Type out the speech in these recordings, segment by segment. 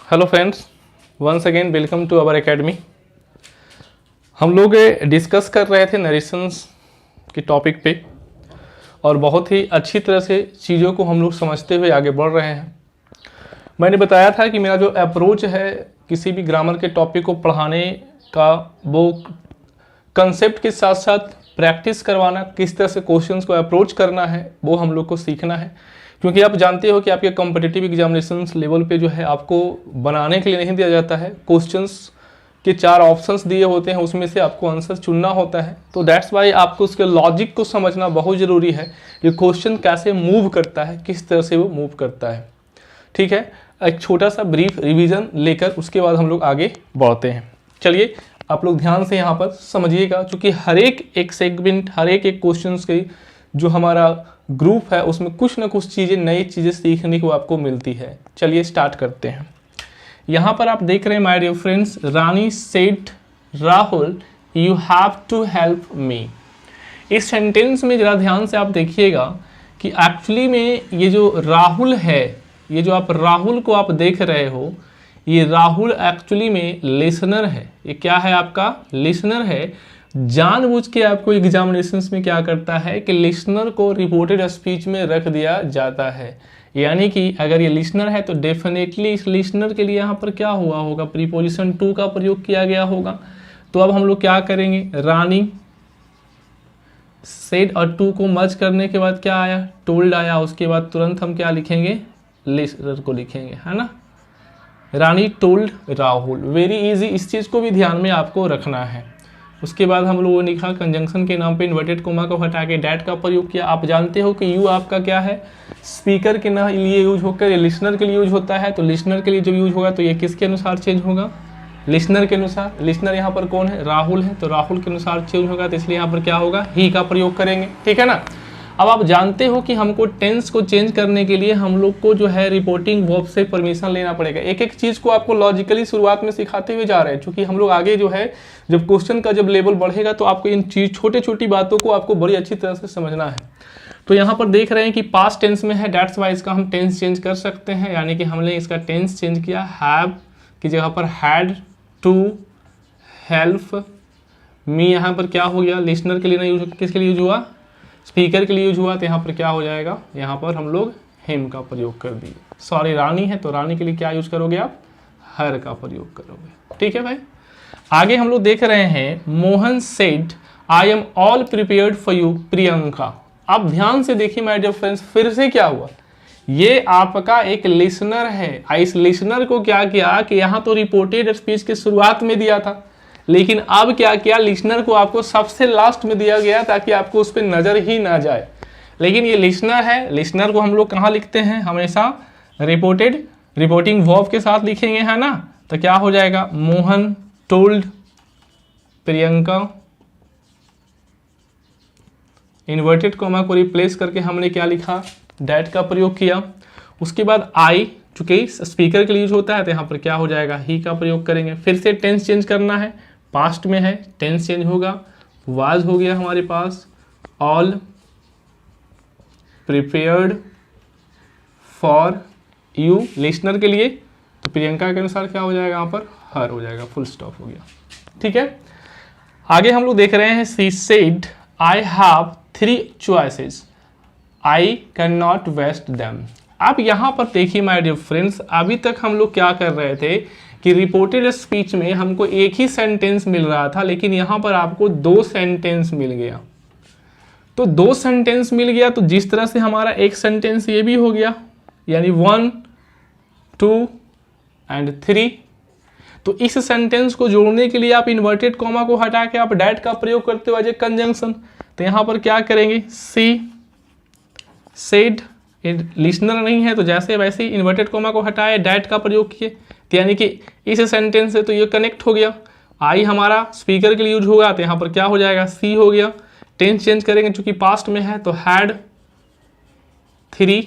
Hello friends, once again welcome to our academy. हम लोग discuss कर रहे थे नरेशंस के टॉपिक पे और बहुत ही अच्छी तरह से चीज़ों को हम लोग समझते हुए आगे बढ़ रहे हैं। मैंने बताया था कि मेरा जो अप्रोच है किसी भी ग्रामर के टॉपिक को पढ़ाने का, वो कंसेप्ट के साथ साथ प्रैक्टिस करवाना, किस तरह से क्वेश्चंस को अप्रोच करना है वो हम लोग को सीखना है। क्योंकि आप जानते हो कि आपके कॉम्पिटिटिव एग्जामिनेशंस लेवल पे जो है आपको बनाने के लिए नहीं दिया जाता है। क्वेश्चंस के 4 ऑप्शंस दिए होते हैं, उसमें से आपको आंसर चुनना होता है। तो दैट्स वाई आपको उसके लॉजिक को समझना बहुत ज़रूरी है। ये क्वेश्चन कैसे मूव करता है, किस तरह से वो मूव करता है। ठीक है, एक छोटा सा ब्रीफ रिवीजन लेकर उसके बाद हम लोग आगे बढ़ते हैं। चलिए आप लोग ध्यान से यहाँ पर समझिएगा, क्योंकि हर एक सेगमेंट, हर एक क्वेश्चन की जो हमारा ग्रुप है उसमें कुछ ना कुछ चीज़ें, नई चीज़ें सीखने को आपको मिलती है। चलिए स्टार्ट करते हैं। यहाँ पर आप देख रहे हैं my dear friends, Rani said Rahul you have to help me. इस सेंटेंस में ज़रा ध्यान से आप देखिएगा कि एक्चुअली में ये जो राहुल है, ये जो आप राहुल को आप देख रहे हो, ये राहुल एक्चुअली में लिसनर है। ये क्या है? आपका लिसनर है। जानबूझ के आपको एग्जामिनेशंस में क्या करता है कि लिसनर को रिपोर्टेड स्पीच में रख दिया जाता है। यानी कि अगर ये लिसनर है तो डेफिनेटली इस लिसनर के लिए यहाँ पर क्या हुआ होगा? प्रीपोजिशन टू का प्रयोग किया गया होगा। तो अब हम लोग क्या करेंगे? रानी सेड और टू को मर्ज करने के बाद क्या आया? टोल्ड आया। उसके बाद तुरंत हम क्या लिखेंगे? लिसनर को लिखेंगे, है ना। रानी टोल्ड राहुल, वेरी इजी। इस चीज़ को भी ध्यान में आपको रखना है। उसके बाद हम लोगों ने लिखा कंजंक्शन के नाम पे इन्वर्टेड कोमा को हटा के डैट का प्रयोग किया। आप जानते हो कि यू आपका क्या है? स्पीकर के लिए यूज होकर ये लिसनर के लिए यूज होता है। तो लिसनर के लिए जब यूज होगा तो ये किसके अनुसार चेंज होगा? लिसनर के अनुसार। लिसनर यहाँ पर कौन है? राहुल है। तो राहुल के अनुसार चेंज होगा, तो इसलिए यहाँ पर क्या होगा? ही का प्रयोग करेंगे। ठीक है ना। अब आप जानते हो कि हमको टेंस को चेंज करने के लिए हम लोग को जो है रिपोर्टिंग वर्ब से परमिशन लेना पड़ेगा। एक एक चीज़ को आपको लॉजिकली शुरुआत में सिखाते हुए जा रहे हैं, क्योंकि हम लोग आगे जो है जब क्वेश्चन का जब लेवल बढ़ेगा तो आपको इन छोटे छोटी बातों को आपको बड़ी अच्छी तरह से समझना है। तो यहाँ पर देख रहे हैं कि पास्ट टेंस में है, दैट्स वाई इसका हम टेंस चेंज कर सकते हैं। यानी कि हमने इसका टेंस चेंज किया, हैव की जगह पर हैड टू हेल्प मी। यहाँ पर क्या हो गया? लिसनर के लिए नहीं यूज, किसके लिए यूज हुआ? स्पीकर के लिए यूज हुआ। तो यहाँ पर क्या हो जाएगा? यहाँ पर हम लोग हिम का प्रयोग कर दिए। सॉरी, रानी है तो रानी के लिए क्या यूज करोगे आप? हर का प्रयोग करोगे। ठीक है भाई। आगे हम लोग देख रहे हैं, Mohan said I am all prepared for you Priyanka. अब ध्यान से देखिए माय डियर फ्रेंड्स, फिर से क्या हुआ? ये आपका एक लिसनर है। इस लिसनर को क्या किया कि यहाँ तो रिपोर्टेड स्पीच की शुरुआत में दिया था, लेकिन अब क्या किया? लिसनर को आपको सबसे लास्ट में दिया गया ताकि आपको उस पर नजर ही ना जाए। लेकिन ये लिसनर है। लिसनर को हम लोग कहाँ लिखते हैं? हमेशा रिपोर्टिंग वर्ब के साथ लिखेंगे, है ना। तो क्या हो जाएगा? Mohan told Priyanka, inverted coma को रिप्लेस करके हमने क्या लिखा? डैट का प्रयोग किया। उसके बाद आई, चूंकि स्पीकर के लिए यूज होता है तो यहाँ पर क्या हो जाएगा? ही का प्रयोग करेंगे। फिर से टेंस चेंज करना है, पास्ट में है, टेंस चेंज होगा। वाज हो गया हमारे पास all prepared for you listener के लिए। तो प्रियंका के अनुसार क्या हो जाएगा? यहाँ पर हर हो जाएगा, फुल स्टॉप हो गया। ठीक है। आगे हम लोग देख रहे हैं, she said I have 3 choices I can not waste them. अब यहाँ पर देखिए माय डियर फ्रेंड्स, अभी तक हम लोग क्या कर रहे थे कि रिपोर्टेड स्पीच में हमको एक ही सेंटेंस मिल रहा था, लेकिन यहाँ पर आपको 2 सेंटेंस मिल गया। तो 2 सेंटेंस मिल गया, तो जिस तरह से हमारा एक सेंटेंस ये भी हो गया, यानी 1, 2 एंड 3। तो इस सेंटेंस को जोड़ने के लिए आप इन्वर्टेड कॉमा को हटा के आप डैट का प्रयोग करते हो एज ए कंजंक्शन। तो यहाँ पर क्या करेंगे? सी सेड, लिसनर नहीं है तो जैसे वैसे ही इन्वर्टेड कोमा को हटाए, डैट का प्रयोग किए। तो यानी कि इस सेंटेंस से तो ये कनेक्ट हो गया। आई हमारा स्पीकर के लिए यूज होगा, तो यहाँ पर क्या हो जाएगा? सी हो गया। टेंस चेंज करेंगे, चूंकि पास्ट में है तो हैड 3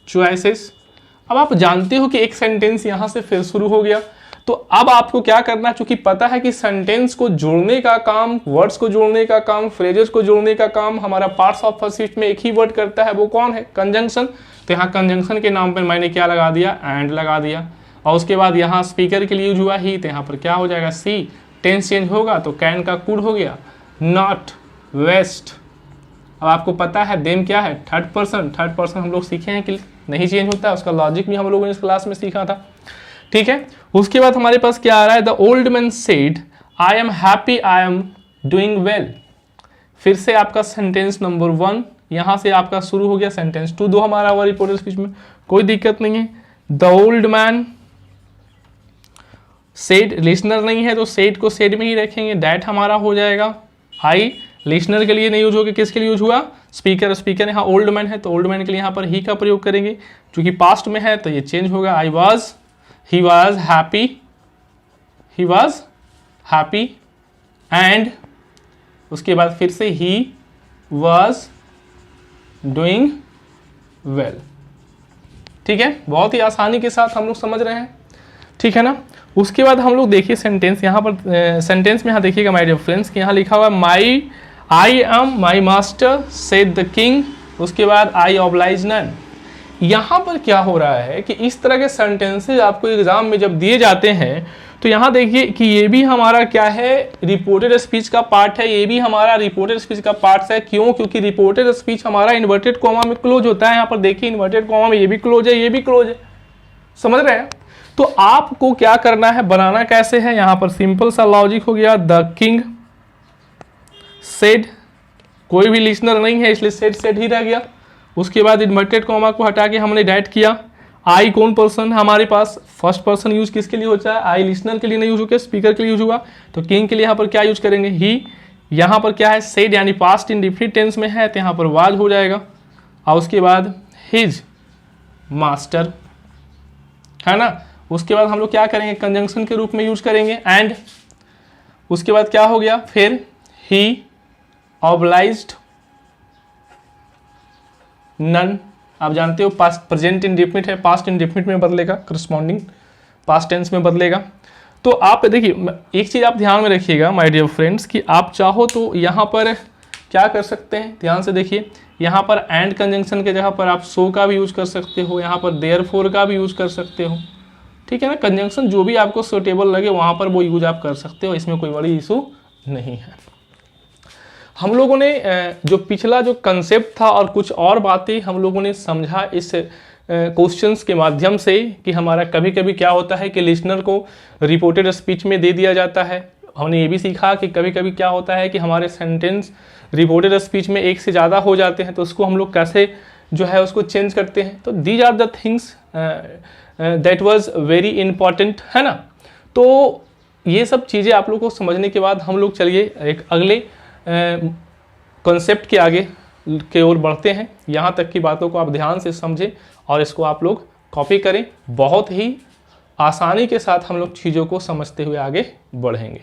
चॉइसेस। अब आप जानते हो कि एक सेंटेंस यहाँ से फिर शुरू हो गया, तो अब आपको क्या करना है, चूंकि पता है कि सेंटेंस को जोड़ने का काम, वर्ड्स को जोड़ने का काम, फ्रेजेस को जोड़ने का काम हमारा पार्ट्स ऑफ स्पीच में एक ही वर्ड करता है, वो कौन है, कंजंक्शन। तो यहाँ कंजंक्शन के नाम पर मैंने क्या लगा दिया, एंड लगा दिया। और उसके बाद यहाँ स्पीकर के लिए यूज हुआ ही, तो यहाँ पर क्या हो जाएगा, सी। टेंस चेंज होगा तो कैन का कुड हो गया, नॉट, वेस्ट। अब आपको पता है देम क्या है, थर्ड पर्सन। थर्ड पर्सन हम लोग सीखे हैं कि नहीं चेंज होता है, उसका लॉजिक भी हम लोगों ने इस क्लास में सीखा था, ठीक है। उसके बाद हमारे पास क्या आ रहा है, the old man said I am happy I am doing well. फिर से आपका सेंटेंस नंबर 1 यहाँ से आपका शुरू हो गया, सेंटेंस 2 दो हमारा हुआ रिपोर्टेड स्पीच में, कोई दिक्कत नहीं है। The old man said, listener नहीं है तो सेड को सेड में ही रखेंगे, डैट हमारा हो जाएगा। आई लिसनर के लिए नहीं यूज होगा, किसके लिए यूज हुआ, स्पीकर। स्पीकर यहाँ ओल्ड मैन है तो ओल्ड मैन के लिए यहाँ पर ही का प्रयोग करेंगे, क्योंकि पास्ट में है तो ये चेंज होगा। I was, he was happy, he was happy, and उसके बाद फिर से ही वॉज डूइंग वेल, ठीक है। बहुत ही आसानी के साथ हम लोग समझ रहे हैं, ठीक है ना। उसके बाद हम लोग देखिए सेंटेंस यहाँ पर, सेंटेंस में यहाँ देखिएगा माय डियर फ्रेंड्स कि यहाँ लिखा हुआ है my, I am my master said the king, उसके बाद आई ऑब्लाइज नन। यहाँ पर क्या हो रहा है कि इस तरह के सेंटेंसेज आपको एग्जाम में जब दिए जाते हैं तो यहाँ देखिए कि ये भी हमारा क्या है, रिपोर्टेड स्पीच का पार्ट है, ये भी हमारा रिपोर्टेड स्पीच का पार्ट है। क्यों, क्योंकि रिपोर्टेड स्पीच हमारा इन्वर्टेड कॉमा में क्लोज होता है। यहाँ पर देखिए इन्वर्टेड कॉमा में ये भी क्लोज है, ये भी क्लोज है, समझ रहे हैं। तो आपको क्या करना है, बनाना कैसे है, यहाँ पर सिंपल सा लॉजिक हो गया, द किंग सेड, कोई भी लिसनर नहीं है इसलिए सेड ही रह गया। उसके बाद इन्वर्टेड कॉमा को हटा के हमने डैट किया। आई कौन पर्सन है हमारे पास, फर्स्ट पर्सन यूज किसके लिए होता है, आई लिसनर के लिए नहीं यूज होकर स्पीकर के लिए यूज हुआ, तो किंग के लिए यहाँ पर क्या यूज करेंगे, ही। यहाँ पर क्या है, सेड यानी पास्ट इंडेफिनिट टेंस में है तो यहाँ पर वाज हो जाएगा। और उसके बाद हिज मास्टर, है ना। उसके बाद हम लोग क्या करेंगे, कंजंक्शन के रूप में यूज करेंगे एंड। उसके बाद क्या हो गया, फिर ही ऑब्लाइज्ड नन। आप जानते हो पास्ट, प्रेजेंट इंडेफिनिट है, पास्ट इंडेफिनिट में बदलेगा, करस्पॉन्डिंग पास्ट टेंस में बदलेगा। तो आप देखिए एक चीज आप ध्यान में रखिएगा माय डियर फ्रेंड्स कि आप चाहो तो यहाँ पर क्या कर सकते हैं, ध्यान से देखिए। यहाँ पर एंड कंजंक्शन के जगह पर आप सो का भी यूज कर सकते हो, यहाँ पर देयरफॉर का भी यूज कर सकते हो, ठीक है ना। कंजंक्शन जो भी आपको सूटेबल लगे वहाँ पर वो यूज आप कर सकते हो, इसमें कोई बड़ी इशू नहीं है। हम लोगों ने जो पिछला जो कंसेप्ट था और कुछ और बातें हम लोगों ने समझा इस क्वेश्चंस के माध्यम से कि हमारा कभी कभी क्या होता है कि लिसनर को रिपोर्टेड स्पीच में दे दिया जाता है। हमने ये भी सीखा कि कभी कभी क्या होता है कि हमारे सेंटेंस रिपोर्टेड स्पीच में एक से ज़्यादा हो जाते हैं, तो उसको हम लोग कैसे जो है उसको चेंज करते हैं। तो these are the things that was very important, है ना। तो ये सब चीज़ें आप लोग को समझने के बाद हम लोग चलिए एक अगले कॉन्सेप्ट के आगे के ओर बढ़ते हैं। यहाँ तक की बातों को आप ध्यान से समझें और इसको आप लोग कॉपी करें। बहुत ही आसानी के साथ हम लोग चीज़ों को समझते हुए आगे बढ़ेंगे।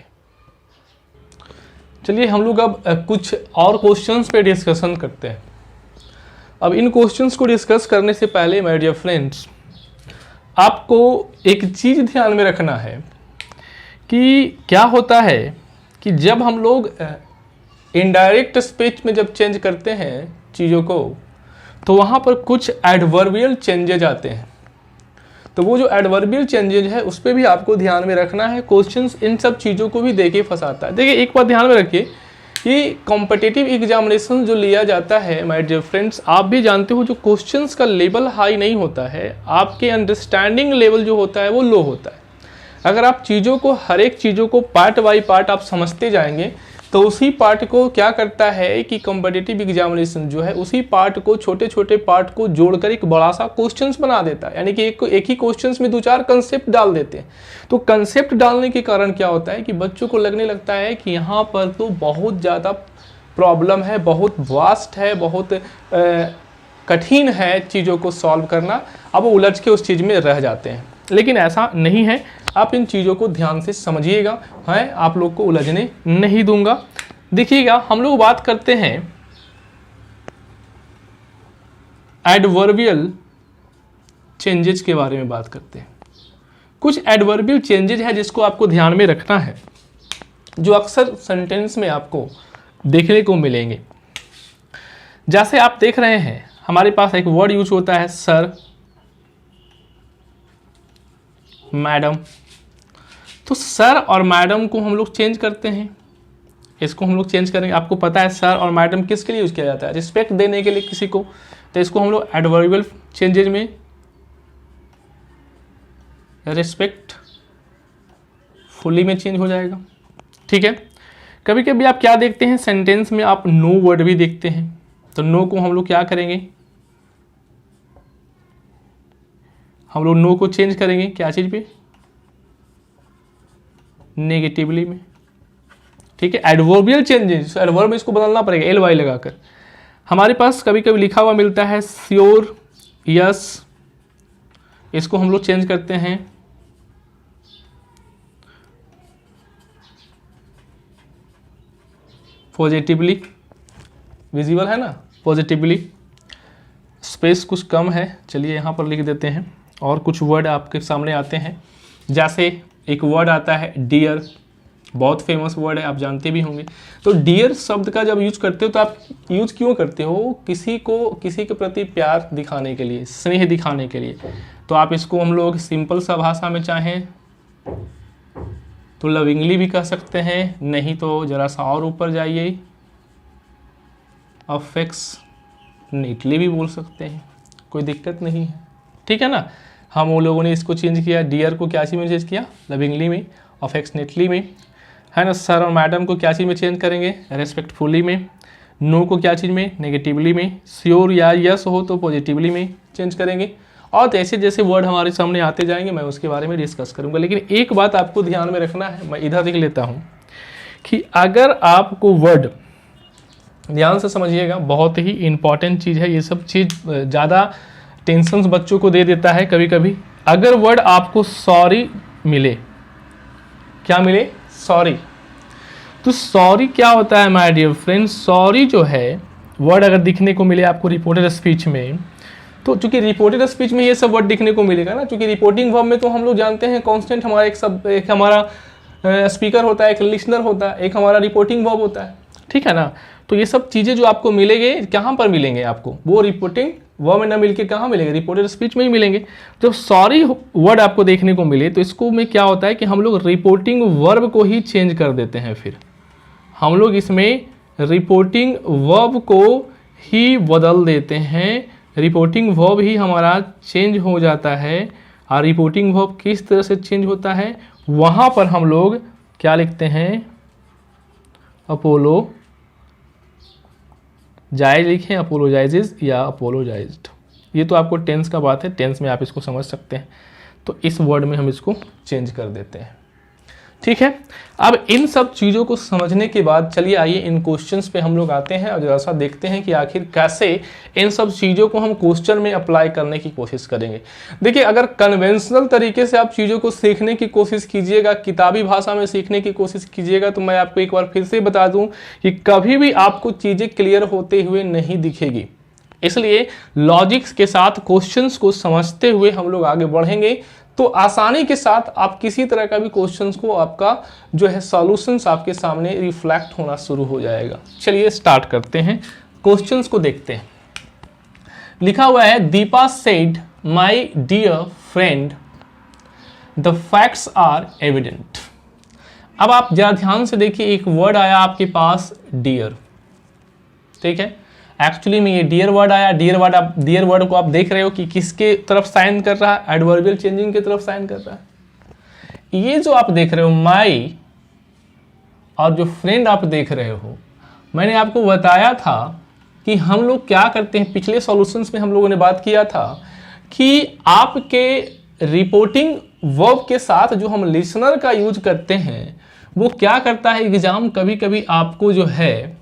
चलिए हम लोग अब कुछ और क्वेश्चंस पे डिस्कशन करते हैं। अब इन क्वेश्चंस को डिस्कस करने से पहले माय डियर फ्रेंड्स, आपको एक चीज़ ध्यान में रखना है कि क्या होता है कि जब हम लोग इनडायरेक्ट स्पीच में जब चेंज करते हैं चीज़ों को, तो वहाँ पर कुछ एडवर्बियल चेंजेज आते हैं। तो वो जो एडवर्बियल चेंजेज है उस पर भी आपको ध्यान में रखना है। क्वेश्चंस इन सब चीज़ों को भी देके फंसाता है। देखिए एक बात ध्यान में रखिए कि कॉम्पिटिटिव एग्जामिनेशन जो लिया जाता है माय डियर फ्रेंड्स, आप भी जानते हो जो क्वेश्चंस का लेवल हाई नहीं होता है, आपके अंडरस्टैंडिंग लेवल जो होता है वो लो होता है। अगर आप चीज़ों को, हर एक चीज़ों को पार्ट बाई पार्ट आप समझते जाएंगे तो उसी पार्ट को क्या करता है कि कॉम्पिटिटिव एग्जामिनेशन जो है उसी पार्ट को, छोटे छोटे पार्ट को जोड़कर एक बड़ा सा क्वेश्चंस बना देता है। यानी कि एक ही क्वेश्चंस में 2-4 कंसेप्ट डाल देते हैं। तो कंसेप्ट डालने के कारण क्या होता है कि बच्चों को लगने लगता है कि यहाँ पर तो बहुत ज़्यादा प्रॉब्लम है, बहुत वास्ट है, बहुत कठिन है चीज़ों को सॉल्व करना। अब वो उलझ के उस चीज़ में रह जाते हैं, लेकिन ऐसा नहीं है। आप इन चीज़ों को ध्यान से समझिएगा, है आप लोग को उलझने नहीं दूंगा। देखिएगा हम लोग बात करते हैं एडवर्बियल चेंजेस के बारे में बात करते हैं। कुछ एडवर्बियल चेंजेज है जिसको आपको ध्यान में रखना है, जो अक्सर सेंटेंस में आपको देखने को मिलेंगे। जैसे आप देख रहे हैं हमारे पास एक वर्ड यूज होता है सर, मैडम। तो सर और मैडम को हम लोग चेंज करते हैं, इसको हम लोग चेंज करेंगे। आपको पता है सर और मैडम किसके लिए यूज किया जाता है? रिस्पेक्ट देने के लिए किसी को। तो इसको हम लोग एडवर्बियल चेंजेज में रिस्पेक्ट फुली में चेंज हो जाएगा। ठीक है। कभी कभी आप क्या देखते हैं सेंटेंस में, आप नो वर्ड भी देखते हैं। तो नो को हम लोग क्या करेंगे, हम लोग नो को चेंज करेंगे क्या चीज पे? नेगेटिवली में। ठीक है। एडवर्बियल चेंजेस, एडवर्ब में इसको बदलना पड़ेगा एल वाई लगाकर। हमारे पास कभी कभी लिखा हुआ मिलता है श्योर, यस, इसको हम लोग चेंज करते हैं पॉजिटिवली। विजिबल है ना, पॉजिटिवली। स्पेस कुछ कम है, चलिए यहाँ पर लिख देते हैं और कुछ वर्ड आपके सामने आते हैं। जैसे एक वर्ड आता है डियर, बहुत फेमस वर्ड है, आप जानते भी होंगे। तो डियर शब्द का जब यूज करते हो तो आप यूज क्यों करते हो? किसी के प्रति प्यार दिखाने के लिए, स्नेह दिखाने के लिए। तो आप इसको हम लोग सिंपल सा भाषा में चाहें तो लविंगली भी कह सकते हैं, नहीं तो जरा सा और ऊपर जाइए अफेक्शनेटली भी बोल सकते हैं, कोई दिक्कत नहीं है। ठीक है ना। हम वो लोगों ने इसको चेंज किया, डियर को क्या चीज़ में चेंज किया? लविंगली में, अफेक्शनेटली में, है ना। सर और मैडम को क्या चीज़ में चेंज करेंगे? रेस्पेक्टफुली में। नो को क्या चीज़ में? नेगेटिवली में। श्योर या यस हो तो पॉजिटिवली में चेंज करेंगे। और जैसे जैसे वर्ड हमारे सामने आते जाएंगे मैं उसके बारे में डिस्कस करूंगा। लेकिन एक बात आपको ध्यान में रखना है, मैं इधर लिख लेता हूं कि अगर आपको वर्ड, ध्यान से समझिएगा, बहुत ही इंपॉर्टेंट चीज़ है ये सब चीज़, ज़्यादा टेंशन बच्चों को दे देता है कभी कभी। अगर वर्ड आपको सॉरी मिले, क्या मिले? सॉरी। तो सॉरी क्या होता है माय डियर फ्रेंड्स? सॉरी जो है वर्ड अगर दिखने को मिले आपको रिपोर्टेड स्पीच में, तो चूंकि रिपोर्टेड स्पीच में ये सब वर्ड दिखने को मिलेगा ना, चूंकि रिपोर्टिंग वर्ब में तो हम लोग जानते हैं कांस्टेंट हमारा एक हमारा स्पीकर होता है, एक लिसनर होता है, एक हमारा रिपोर्टिंग वर्ब होता है। ठीक है ना। तो ये सब चीज़ें जो आपको मिलेंगे, कहाँ पर मिलेंगे आपको? वो रिपोर्टिंग वर्ब में ना मिलके कहाँ मिलेंगे? रिपोर्टेड स्पीच में ही मिलेंगे। तो सॉरी वर्ड आपको देखने को मिले तो इसको में क्या होता है कि हम लोग रिपोर्टिंग वर्ब को ही चेंज कर देते हैं। फिर हम लोग इसमें रिपोर्टिंग वर्ब को ही बदल देते हैं, रिपोर्टिंग वर्ब ही हमारा चेंज हो जाता है। और रिपोर्टिंग वर्ब किस तरह से चेंज होता है, वहाँ पर हम लोग क्या लिखते हैं? अपोलो जायज लिखें, अपोलोजाइजेज या अपोलोजाइज्ड। ये तो आपको टेंस का बात है, टेंस में आप इसको समझ सकते हैं। तो इस वर्ड में हम इसको चेंज कर देते हैं। ठीक है। अब इन सब चीज़ों को समझने के बाद चलिए आइए इन क्वेश्चंस पे हम लोग आते हैं और जरा सा देखते हैं कि आखिर कैसे इन सब चीज़ों को हम क्वेश्चन में अप्लाई करने की कोशिश करेंगे। देखिए, अगर कन्वेंशनल तरीके से आप चीज़ों को सीखने की कोशिश कीजिएगा, किताबी भाषा में सीखने की कोशिश कीजिएगा, तो मैं आपको एक बार फिर से बता दूं कि कभी भी आपको चीज़ें क्लियर होते हुए नहीं दिखेगी। इसलिए लॉजिक्स के साथ क्वेश्चंस को समझते हुए हम लोग आगे बढ़ेंगे तो आसानी के साथ आप किसी तरह का भी क्वेश्चंस को, आपका जो है सॉल्यूशंस आपके सामने रिफ्लेक्ट होना शुरू हो जाएगा। चलिए स्टार्ट करते हैं, क्वेश्चंस को देखते हैं। लिखा हुआ है Deepa said my dear friend the facts are evident. अब आप जरा ध्यान से देखिए, एक वर्ड आया आपके पास डियर। ठीक है। एक्चुअली में ये डियर वर्ड आया, डियर वर्ड को आप देख रहे हो कि किसके तरफ साइन कर रहा है? एडवर्बियल चेंजिंग की तरफ साइन कर रहा है। ये जो आप देख रहे हो माई और जो फ्रेंड आप देख रहे हो, मैंने आपको बताया था कि हम लोग क्या करते हैं, पिछले सॉल्यूशंस में हम लोगों ने बात किया था कि आपके रिपोर्टिंग वर्ब के साथ जो हम लिसनर का यूज करते हैं वो क्या करता है, एग्जाम कभी कभी आपको जो है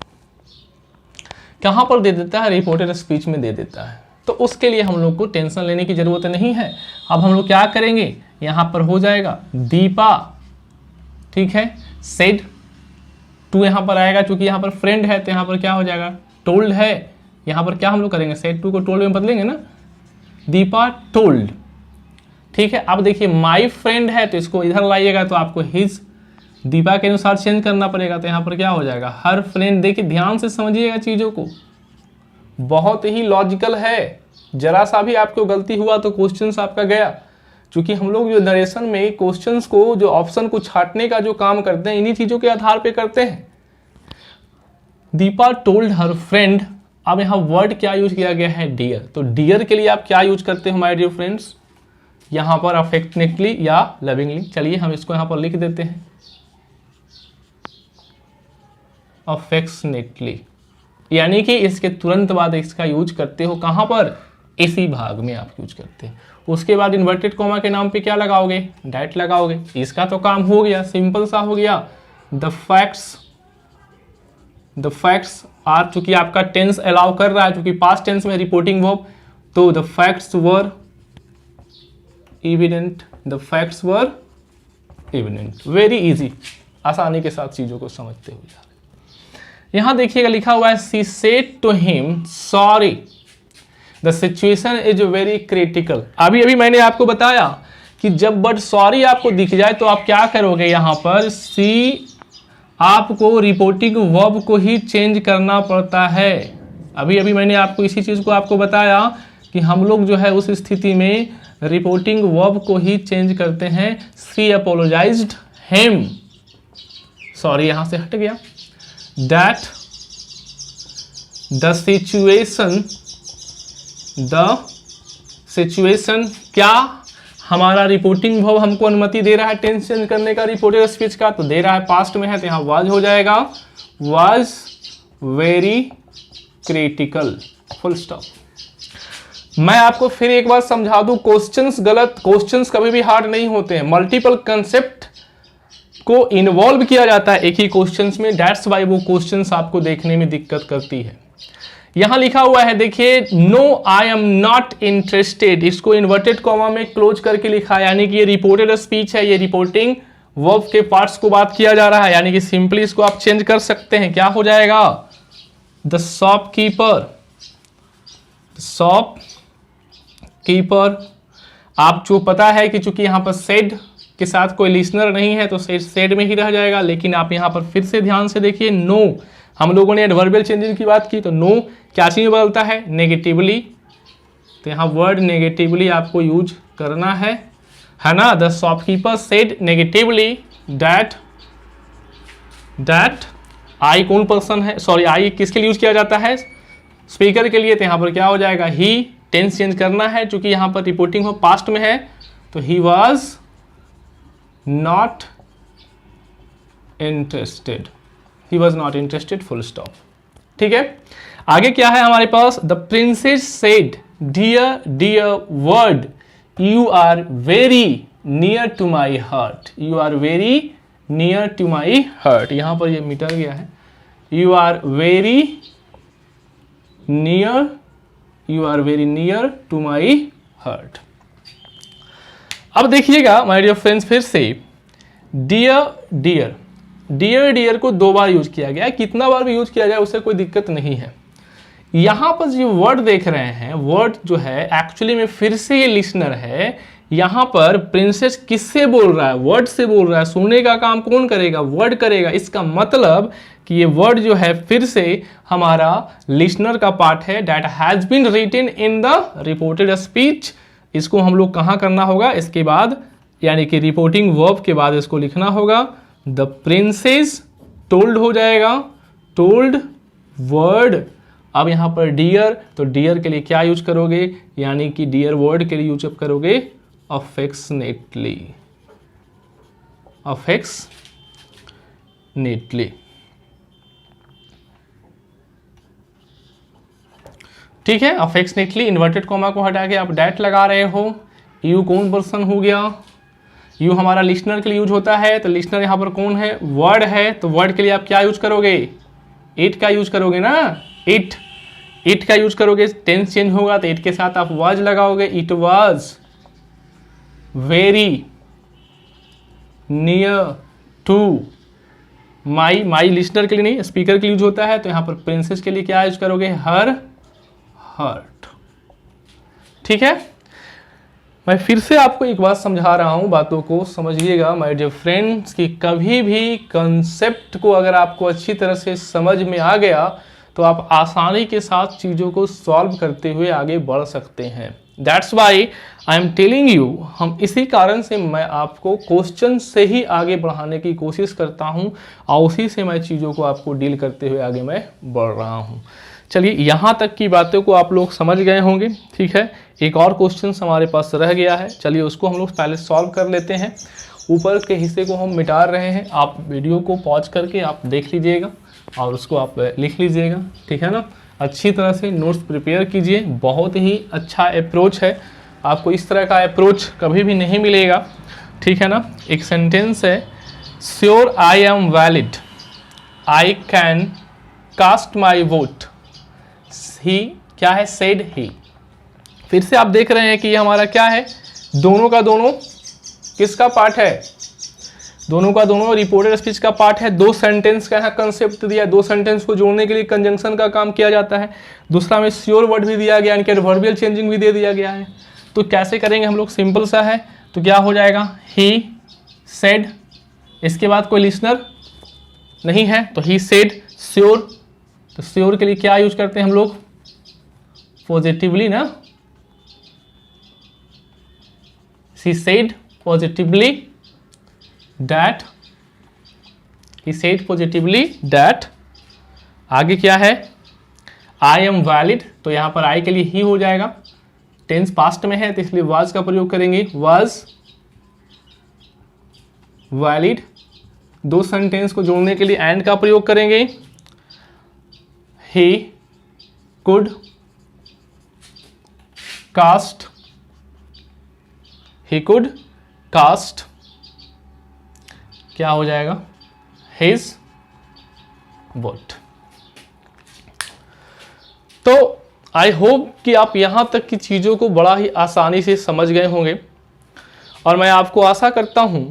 कहाँ पर दे देता है? रिपोर्टेड स्पीच में दे देता है। तो उसके लिए हम लोग को टेंशन लेने की जरूरत नहीं है। अब हम लोग क्या करेंगे, यहाँ पर हो जाएगा दीपा, ठीक है, सेड टू यहाँ पर आएगा, क्योंकि यहाँ पर फ्रेंड है तो यहाँ पर क्या हो जाएगा? टोल्ड है। यहाँ पर क्या हम लोग करेंगे? सेड टू को टोल्ड में बदलेंगे ना, दीपा टोल्ड। ठीक है, अब देखिए माई फ्रेंड है तो इसको इधर लाइएगा तो आपको हिज दीपा के अनुसार चेंज करना पड़ेगा, तो यहाँ पर क्या हो जाएगा हर फ्रेंड। देखिए ध्यान से समझिएगा चीज़ों को, बहुत ही लॉजिकल है, जरा सा भी आपको गलती हुआ तो क्वेश्चंस आपका गया। क्योंकि हम लोग जो नरेशन में क्वेश्चंस को, जो ऑप्शन को छांटने का जो काम करते हैं, इन्हीं चीज़ों के आधार पे करते हैं। दीपा टोल्ड हर फ्रेंड, अब यहाँ वर्ड क्या यूज किया गया है डियर, तो डियर के लिए आप क्या यूज करते हो माय डियर फ्रेंड्स, यहाँ पर अफेक्शनेटली या लविंगली। चलिए हम इसको यहाँ पर लिख देते हैं अफेक्शनेटली, यानी कि इसके तुरंत बाद इसका यूज करते हो कहां पर, इसी भाग में आप यूज करते हैं। उसके बाद इन्वर्टेड कॉमा के नाम पे क्या लगाओगे, डैट लगाओगे। इसका तो काम हो गया, सिंपल सा हो गया। द फैक्ट्स आर, चूंकि आपका टेंस अलाउ कर रहा है, चूंकि पास्ट टेंस में रिपोर्टिंग वर्ब, तो the facts were evident, the facts were evident. Very easy, आसानी के साथ चीजों को समझते हुए। यहां देखिएगा लिखा हुआ है she said to him sorry the situation is very critical. अभी मैंने आपको बताया कि जब वर्ड सॉरी आपको दिख जाए तो आप क्या करोगे, यहां पर सी आपको रिपोर्टिंग वर्ब को ही चेंज करना पड़ता है। अभी मैंने आपको इसी चीज को आपको बताया कि हम लोग जो है उस स्थिति में रिपोर्टिंग वर्ब को ही चेंज करते हैं। सी अपोलोजाइज्ड हिम, सॉरी यहां से हट गया, that the situation क्या हमारा रिपोर्टिंग वर्ब हमको अनुमति दे रहा है टेंस चेंज करने का रिपोर्टेड स्पीच का, तो दे रहा है, पास्ट में है तो यहाँ वाज हो जाएगा, was very critical, full stop. मैं आपको फिर एक बार समझा दूं, क्वेश्चंस गलत, क्वेश्चंस कभी भी हार्ड नहीं होते हैं, मल्टीपल कंसेप्ट को इन्वॉल्व किया जाता है एक ही क्वेश्चंस में, दैट्स वाई वो क्वेश्चंस आपको देखने में दिक्कत करती है। यहां लिखा हुआ है देखिए no I am not interested, इसको इन्वर्टेड कॉमा में क्लोज करके लिखा है, यानी कि ये रिपोर्टेड स्पीच है, ये रिपोर्टिंग वर्ब के पार्ट्स को बात किया जा रहा है, यानी कि सिंपली इसको आप चेंज कर सकते हैं। क्या हो जाएगा, द शॉपकीपर। आप जो पता है कि चूंकि यहां पर सेड के साथ कोई लिसनर नहीं है तो सेड में ही रह जाएगा, लेकिन आप यहां पर फिर से ध्यान से देखिए, नो, हम लोगों ने एडवर्बियल चेंजिंग की बात की, तो नो क्या चीज में बदलता है, नेगेटिवली, तो यहां वर्ड नेगेटिवली आपको यूज करना है ना। The shopkeeper said negatively that I कौन पर्सन है, सॉरी आई किसके लिए यूज किया जाता है, स्पीकर के लिए, तो यहां पर क्या हो जाएगा ही, टेंस चेंज करना है, चूंकि यहां पर रिपोर्टिंग हो पास्ट में है, तो he was not interested, he was not interested, full stop। ठीक है, आगे क्या है हमारे पास, the princess said dear word you are very near to my heart, you are very near to my heart, यहां पर ये मिटा गया है, you are very near to my heart। अब देखिएगा माय डियर फ्रेंड्स, फिर से डियर को 2 बार यूज किया गया है, कितना बार भी यूज किया जाए उससे कोई दिक्कत नहीं है। यहां पर जो वर्ड देख रहे हैं, वर्ड जो है एक्चुअली में फिर से ये लिसनर है, यहां पर प्रिंसेस किससे बोल रहा है, वर्ड से बोल रहा है, सुनने का काम कौन करेगा, वर्ड करेगा। इसका मतलब कि ये वर्ड जो है फिर से हमारा लिसनर का पार्ट है, that has been written in the reported speech. इसको हम लोग कहाँ करना होगा, इसके बाद यानी कि रिपोर्टिंग वर्ब के बाद इसको लिखना होगा, द प्रिंसेस टोल्ड हो जाएगा, टोल्ड वर्ड। अब यहाँ पर डियर, तो डियर के लिए क्या यूज करोगे, यानी कि डियर वर्ड के लिए यूज करोगे अफेक्शनेटली, ठीक है। अफेक्शनेटली इन्वर्टेड कॉमा को हटा के आप डैट लगा रहे हो, यू कौन पर्सन हो गया, यू हमारा लिसनर के लिए यूज होता है, तो लिसनर यहाँ पर कौन है, वर्ड है, तो वर्ड के लिए आप क्या यूज करोगे, इट का यूज करोगे ना, इट का यूज करोगे, टेंस चेंज होगा तो इट के साथ आप वाज लगाओगे, it was very near to my listener के लिए नहीं, स्पीकर के लिए यूज होता है, तो यहाँ पर प्रिंसेस के लिए क्या यूज करोगे, हर हर्ट। ठीक है, मैं फिर से आपको एक बात समझा रहा हूँ, बातों को समझिएगा माय डियर फ्रेंड्स, कि कभी भी कंसेप्ट को अगर आपको अच्छी तरह से समझ में आ गया तो आप आसानी के साथ चीज़ों को सॉल्व करते हुए आगे बढ़ सकते हैं। That's why I am telling you, हम इसी कारण से मैं आपको क्वेश्चन से ही आगे बढ़ाने की कोशिश करता हूँ और उसी से मैं चीज़ों को आपको डील करते हुए आगे मैं बढ़ रहा हूँ। चलिए, यहाँ तक की बातों को आप लोग समझ गए होंगे, ठीक है। एक और क्वेश्चन हमारे पास रह गया है, चलिए उसको हम लोग पहले सॉल्व कर लेते हैं। ऊपर के हिस्से को हम मिटा रहे हैं, आप वीडियो को पॉज करके आप देख लीजिएगा और उसको आप लिख लीजिएगा, ठीक है ना। अच्छी तरह से नोट्स प्रिपेयर कीजिए, बहुत ही अच्छा अप्रोच है, आपको इस तरह का अप्रोच कभी भी नहीं मिलेगा, ठीक है ना। एक सेंटेंस है, sure I am valid, I can cast my vote, he क्या है, सेड ही। फिर से आप देख रहे हैं कि ये हमारा क्या है, दोनों का दोनों किसका पार्ट है, दोनों का दोनों रिपोर्टेड स्पीच का पार्ट है। दो सेंटेंस का यहाँ कंसेप्ट दिया, दो सेंटेंस को जोड़ने के लिए कंजंक्शन का काम किया जाता है। दूसरा में श्योर वर्ड भी दिया गया, इनके एडवर्बियल चेंजिंग भी दे दिया गया है। तो कैसे करेंगे हम लोग, सिंपल सा है, तो क्या हो जाएगा, ही सेड, इसके बाद कोई लिसनर नहीं है तो ही सेड श्योर, तो श्योर के लिए क्या यूज करते हैं हम लोग, पॉजिटिवली ना, he said positively that, he said positively that, आगे क्या है, I am valid, तो यहाँ पर I के लिए ही हो जाएगा, टेंस पास्ट में है तो इसलिए was का प्रयोग करेंगे, was valid। दो सेंटेंस को जोड़ने के लिए and का प्रयोग करेंगे, he could cast, he could cast, क्या हो जाएगा, his vote। तो आई होप कि आप यहाँ तक की चीज़ों को बड़ा ही आसानी से समझ गए होंगे और मैं आपको आशा करता हूँ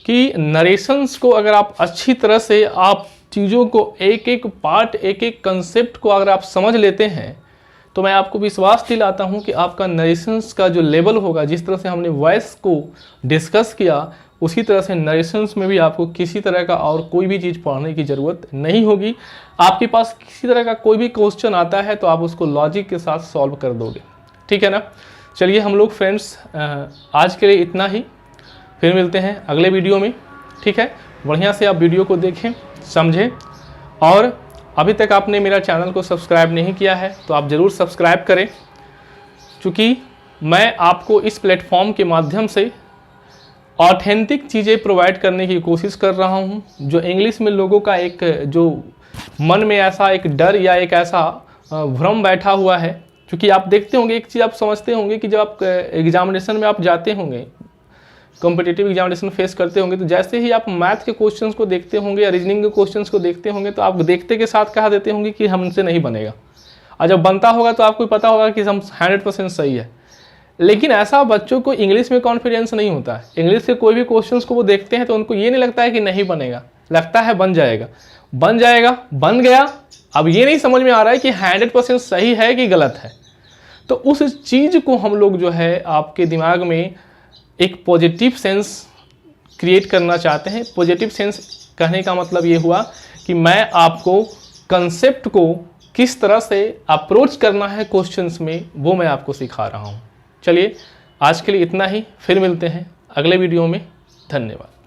कि नरेशंस को अगर आप अच्छी तरह से आप चीज़ों को एक एक पार्ट, एक एक कंसेप्ट को अगर आप समझ लेते हैं तो मैं आपको विश्वास दिलाता हूं कि आपका नरेशंस का जो लेवल होगा, जिस तरह से हमने वॉइस को डिस्कस किया उसी तरह से नरेशंस में भी आपको किसी तरह का और कोई भी चीज़ पढ़ने की ज़रूरत नहीं होगी। आपके पास किसी तरह का कोई भी क्वेश्चन आता है तो आप उसको लॉजिक के साथ सॉल्व कर दोगे, ठीक है ना। चलिए हम लोग फ्रेंड्स आज के लिए इतना ही, फिर मिलते हैं अगले वीडियो में, ठीक है। बढ़िया से आप वीडियो को देखें, समझें, और अभी तक आपने मेरा चैनल को सब्सक्राइब नहीं किया है तो आप ज़रूर सब्सक्राइब करें, क्योंकि मैं आपको इस प्लेटफॉर्म के माध्यम से ऑथेंटिक चीज़ें प्रोवाइड करने की कोशिश कर रहा हूं। जो इंग्लिश में लोगों का एक जो मन में ऐसा एक डर या एक ऐसा भ्रम बैठा हुआ है, क्योंकि आप देखते होंगे, एक चीज़ आप समझते होंगे कि जब आप एग्जामिनेशन में आप जाते होंगे, कॉम्पिटिटिव एग्जामिनेशन फेस करते होंगे, तो जैसे ही आप मैथ के क्वेश्चंस को देखते होंगे या रीजनिंग के क्वेश्चंस को देखते होंगे तो आप देखते के साथ कहा देते होंगे कि हमसे नहीं बनेगा, और जब बनता होगा तो आपको पता होगा कि हम 100% सही है। लेकिन ऐसा बच्चों को इंग्लिश में कॉन्फिडेंस नहीं होता है। इंग्लिश के कोई भी क्वेश्चंस को वो देखते हैं तो उनको ये नहीं लगता है कि नहीं बनेगा, लगता है बन जाएगा, बन जाएगा, बन गया। अब ये नहीं समझ में आ रहा है कि 100% सही है कि गलत है। तो उस चीज़ को हम लोग जो है आपके दिमाग में एक पॉजिटिव सेंस क्रिएट करना चाहते हैं। पॉजिटिव सेंस कहने का मतलब ये हुआ कि मैं आपको कंसेप्ट को किस तरह से अप्रोच करना है क्वेश्चंस में, वो मैं आपको सिखा रहा हूँ। चलिए आज के लिए इतना ही, फिर मिलते हैं अगले वीडियो में। धन्यवाद।